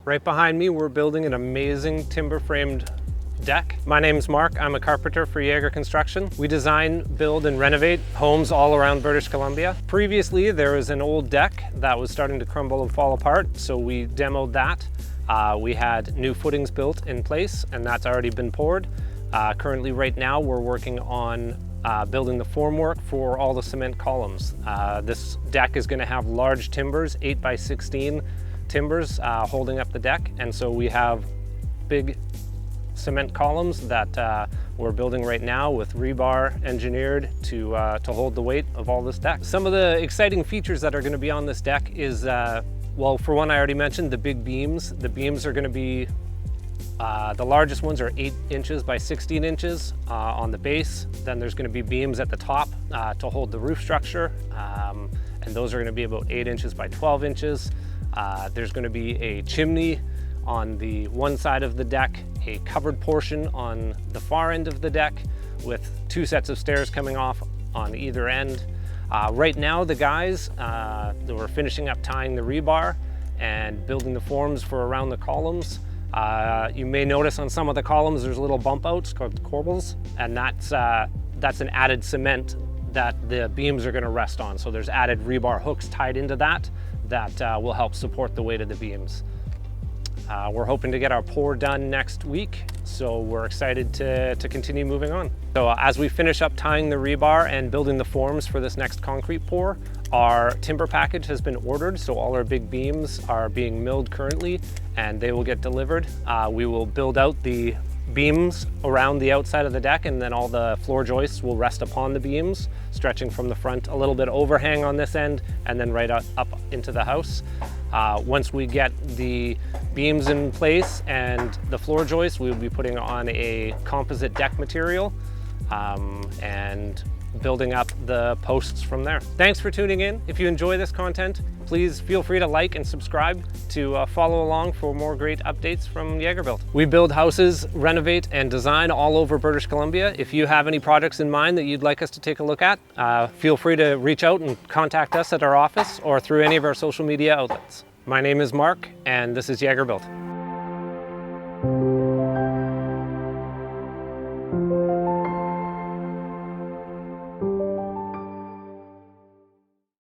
Right behind me, we're building an amazing timber-framed deck. My name's Mark. I'm a carpenter for Yager Construction. We design, build, and renovate homes all around British Columbia. Previously, there was an old deck that was starting to crumble and fall apart, so we demoed that. We had new footings built in place, and that's already been poured. Currently, right now, we're working on building the formwork for all the cement columns. This deck is going to have large timbers, 8x16 timbers holding up the deck, and so we have big cement columns that we're building right now with rebar engineered to hold the weight of all this deck. Some of the exciting features that are going to be on this deck is, well, for one, I already mentioned the big beams. The beams are going to be, the largest ones are 8 inches by 16 inches on the base. Then there's going to be beams at the top to hold the roof structure, and those are going to be about 8 inches by 12 inches. There's going to be a chimney on the one side of the deck, a covered portion on the far end of the deck with 2 sets of stairs coming off on either end. Right now, the guys, we're finishing up tying the rebar and building the forms for around the columns. You may notice on some of the columns there's little bump outs called corbels, and that's an added cement that the beams are going to rest on. So there's added rebar hooks tied into that will help support the weight of the beams. We're hoping to get our pour done next week, so we're excited to continue moving on. So as we finish up tying the rebar and building the forms for this next concrete pour, our timber package has been ordered, so all our big beams are being milled currently, and they will get delivered. We will build out the beams around the outside of the deck, and then all the floor joists will rest upon the beams, stretching from the front, a little bit overhang on this end, and then right up into the house. Once we get the beams in place and the floor joists, we will be putting on a composite deck material and building up the posts from there. Thanks for tuning in. If you enjoy this content, please feel free to like and subscribe to follow along for more great updates from Yager Built. We build houses, renovate, and design all over British Columbia. If you have any projects in mind that you'd like us to take a look at, feel free to reach out and contact us at our office or through any of our social media outlets. My name is Mark, and this is Yager Built.